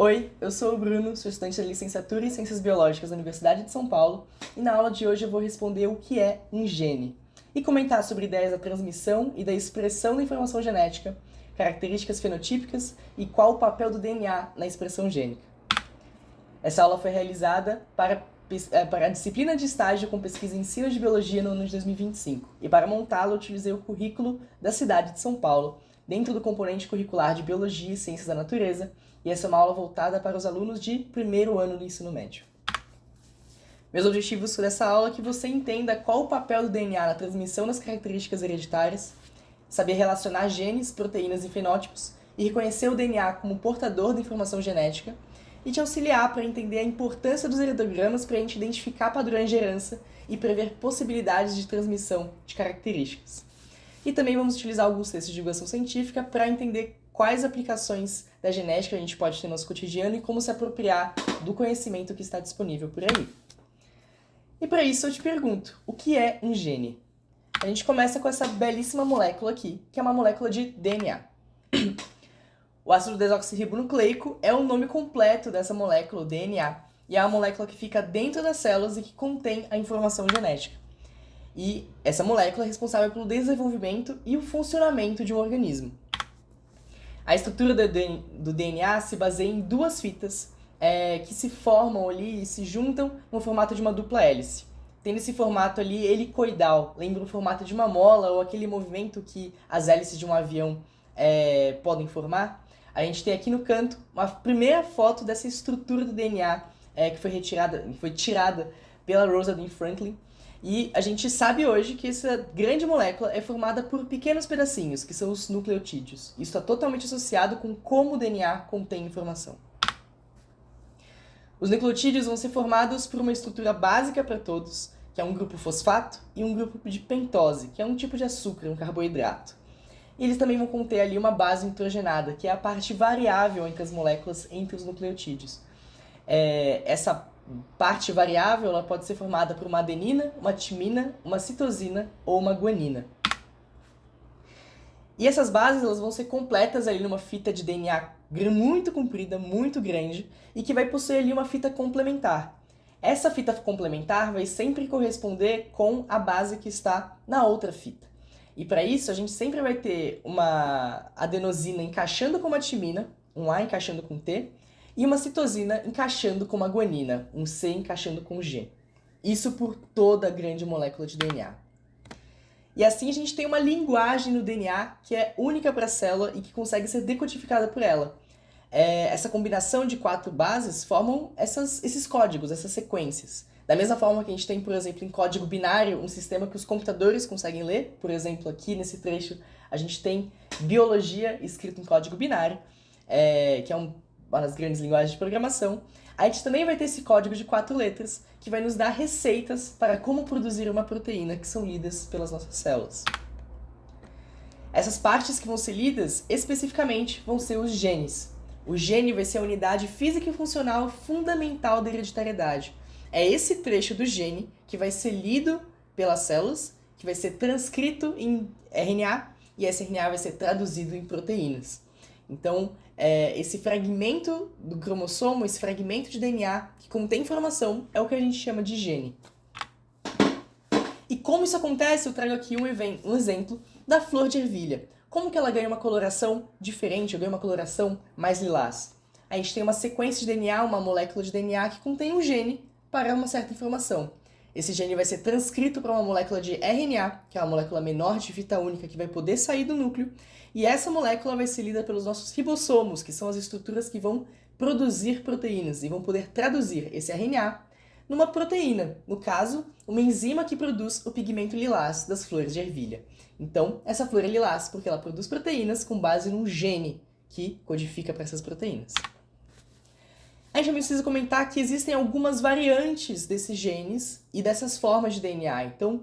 Oi, eu sou o Bruno, sou estudante da licenciatura em Ciências Biológicas da Universidade de São Paulo e na aula de hoje eu vou responder o que é um gene e comentar sobre ideias da transmissão e da expressão da informação genética, características fenotípicas e qual o papel do DNA na expressão gênica. Essa aula foi realizada para a disciplina de estágio com pesquisa em ensino de biologia no ano de 2025 e para montá-la eu utilizei o currículo da cidade de São Paulo dentro do componente curricular de Biologia e Ciências da Natureza, e essa é uma aula voltada para os alunos de primeiro ano do ensino médio. Meus objetivos dessa aula é que você entenda qual o papel do DNA na transmissão das características hereditárias, saber relacionar genes, proteínas e fenótipos, e reconhecer o DNA como portador da informação genética, e te auxiliar para entender a importância dos heredigramas para a gente identificar padrões de herança e prever possibilidades de transmissão de características. E também vamos utilizar alguns textos de divulgação científica para entender quais aplicações da genética a gente pode ter no nosso cotidiano e como se apropriar do conhecimento que está disponível por aí. E para isso eu te pergunto, o que é um gene? A gente começa com essa belíssima molécula aqui, que é uma molécula de DNA. O ácido desoxirribonucleico é o nome completo dessa molécula, o DNA, e é a molécula que fica dentro das células e que contém a informação genética. E essa molécula é responsável pelo desenvolvimento e o funcionamento de um organismo. A estrutura do DNA se baseia em duas fitas que se formam ali e se juntam no formato de uma dupla hélice. Tendo esse formato ali helicoidal, lembra o formato de uma mola ou aquele movimento que as hélices de um avião podem formar. A gente tem aqui no canto uma primeira foto dessa estrutura do DNA que foi tirada pela Rosalind Franklin. E a gente sabe hoje que essa grande molécula é formada por pequenos pedacinhos, que são os nucleotídeos. Isso está totalmente associado com como o DNA contém informação. Os nucleotídeos vão ser formados por uma estrutura básica para todos, que é um grupo fosfato, e um grupo de pentose, que é um tipo de açúcar, um carboidrato. E eles também vão conter ali uma base nitrogenada, que é a parte variável entre as moléculas, entre os nucleotídeos. Essa parte variável ela pode ser formada por uma adenina, uma timina, uma citosina ou uma guanina. E essas bases elas vão ser completas ali numa fita de DNA muito comprida, muito grande, e que vai possuir ali uma fita complementar. Essa fita complementar vai sempre corresponder com a base que está na outra fita. E para isso a gente sempre vai ter uma adenosina encaixando com uma timina, um A encaixando com T, e uma citosina encaixando com uma guanina, um C encaixando com G. Isso por toda a grande molécula de DNA. E assim a gente tem uma linguagem no DNA que é única para a célula e que consegue ser decodificada por ela. Essa combinação de 4 bases formam esses códigos, essas sequências. Da mesma forma que a gente tem, por exemplo, em código binário, um sistema que os computadores conseguem ler. Por exemplo, aqui nesse trecho a gente tem biologia escrito em código binário, que é uma das grandes linguagens de programação. A gente também vai ter esse código de 4 letras, que vai nos dar receitas para como produzir uma proteína, que são lidas pelas nossas células. Essas partes que vão ser lidas, especificamente, vão ser os genes. O gene vai ser a unidade física e funcional fundamental da hereditariedade. É esse trecho do gene que vai ser lido pelas células, que vai ser transcrito em RNA, e esse RNA vai ser traduzido em proteínas. Então, esse fragmento do cromossomo, esse fragmento de DNA que contém informação, é o que a gente chama de gene. E como isso acontece, eu trago aqui um exemplo da flor de ervilha. Como que ela ganha uma coloração diferente, ou ganha uma coloração mais lilás? A gente tem uma sequência de DNA, uma molécula de DNA que contém um gene para uma certa informação. Esse gene vai ser transcrito para uma molécula de RNA, que é uma molécula menor de fita única que vai poder sair do núcleo, e essa molécula vai ser lida pelos nossos ribossomos, que são as estruturas que vão produzir proteínas e vão poder traduzir esse RNA numa proteína, no caso, uma enzima que produz o pigmento lilás das flores de ervilha. Então, essa flor é lilás porque ela produz proteínas com base num gene que codifica para essas proteínas. A gente também precisa comentar que existem algumas variantes desses genes e dessas formas de DNA. Então,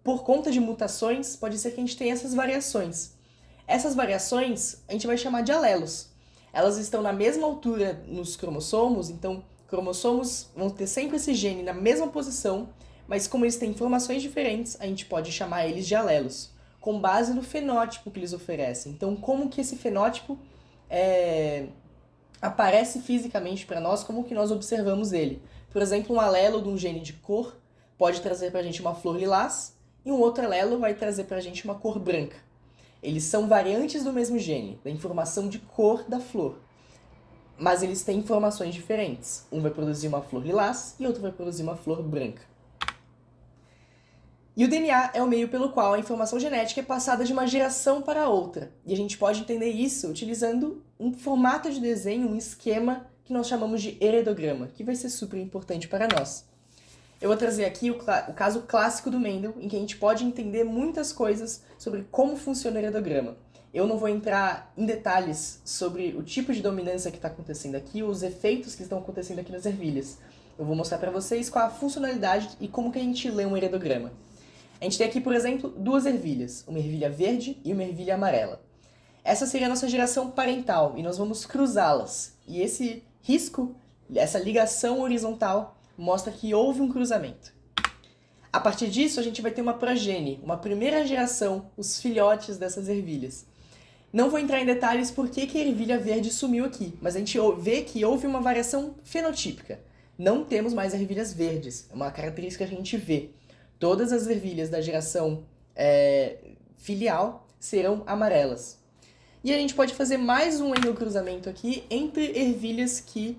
por conta de mutações, pode ser que a gente tenha essas variações. Essas variações a gente vai chamar de alelos. Elas estão na mesma altura nos cromossomos, então cromossomos vão ter sempre esse gene na mesma posição, mas como eles têm informações diferentes, a gente pode chamar eles de alelos, com base no fenótipo que eles oferecem. Então, como que esse fenótipo aparece fisicamente para nós, como que nós observamos ele. Por exemplo, um alelo de um gene de cor pode trazer para a gente uma flor lilás, e um outro alelo vai trazer para a gente uma cor branca. Eles são variantes do mesmo gene, da informação de cor da flor. Mas eles têm informações diferentes. Um vai produzir uma flor lilás e outro vai produzir uma flor branca. E o DNA é o meio pelo qual a informação genética é passada de uma geração para outra. E a gente pode entender isso utilizando um formato de desenho, um esquema que nós chamamos de heredograma, que vai ser super importante para nós. Eu vou trazer aqui o caso clássico do Mendel, em que a gente pode entender muitas coisas sobre como funciona o heredograma. Eu não vou entrar em detalhes sobre o tipo de dominância que está acontecendo aqui, os efeitos que estão acontecendo aqui nas ervilhas. Eu vou mostrar para vocês qual a funcionalidade e como que a gente lê um heredograma. A gente tem aqui, por exemplo, duas ervilhas, uma ervilha verde e uma ervilha amarela. Essa seria a nossa geração parental e nós vamos cruzá-las. E esse risco, essa ligação horizontal, mostra que houve um cruzamento. A partir disso, a gente vai ter uma progenie, uma primeira geração, os filhotes dessas ervilhas. Não vou entrar em detalhes por que a ervilha verde sumiu aqui, mas a gente vê que houve uma variação fenotípica. Não temos mais ervilhas verdes, é uma característica que a gente vê. Todas as ervilhas da geração filial serão amarelas. E a gente pode fazer mais um endocruzamento aqui entre ervilhas que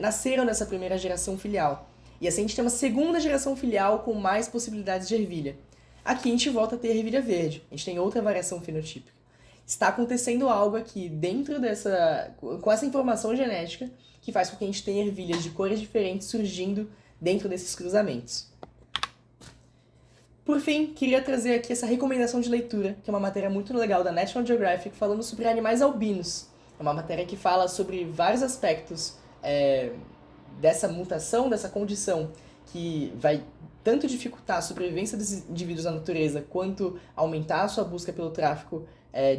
nasceram nessa primeira geração filial. E assim a gente tem uma segunda geração filial com mais possibilidades de ervilha. Aqui a gente volta a ter ervilha verde, a gente tem outra variação fenotípica. Está acontecendo algo aqui dentro com essa informação genética que faz com que a gente tenha ervilhas de cores diferentes surgindo dentro desses cruzamentos. Por fim, queria trazer aqui essa recomendação de leitura, que é uma matéria muito legal da National Geographic, falando sobre animais albinos. É uma matéria que fala sobre vários aspectos dessa mutação, dessa condição, que vai tanto dificultar a sobrevivência dos indivíduos na natureza, quanto aumentar a sua busca pelo tráfico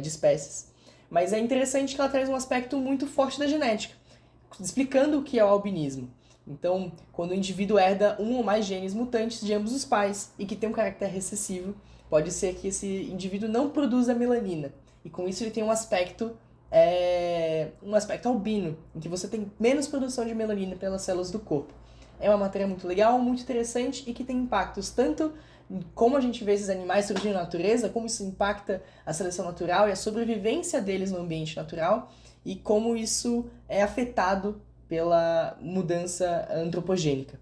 de espécies. Mas é interessante que ela traz um aspecto muito forte da genética, explicando o que é o albinismo. Então, quando o indivíduo herda um ou mais genes mutantes de ambos os pais e que tem um caráter recessivo, pode ser que esse indivíduo não produza melanina. E com isso ele tem um aspecto albino, em que você tem menos produção de melanina pelas células do corpo. É uma matéria muito legal, muito interessante e que tem impactos tanto em como a gente vê esses animais surgindo na natureza, como isso impacta a seleção natural e a sobrevivência deles no ambiente natural e como isso é afetado pela mudança antropogênica.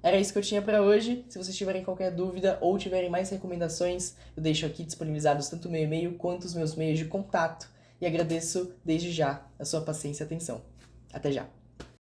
Era isso que eu tinha para hoje. Se vocês tiverem qualquer dúvida ou tiverem mais recomendações, eu deixo aqui disponibilizados tanto o meu e-mail quanto os meus meios de contato. E agradeço desde já a sua paciência e atenção. Até já!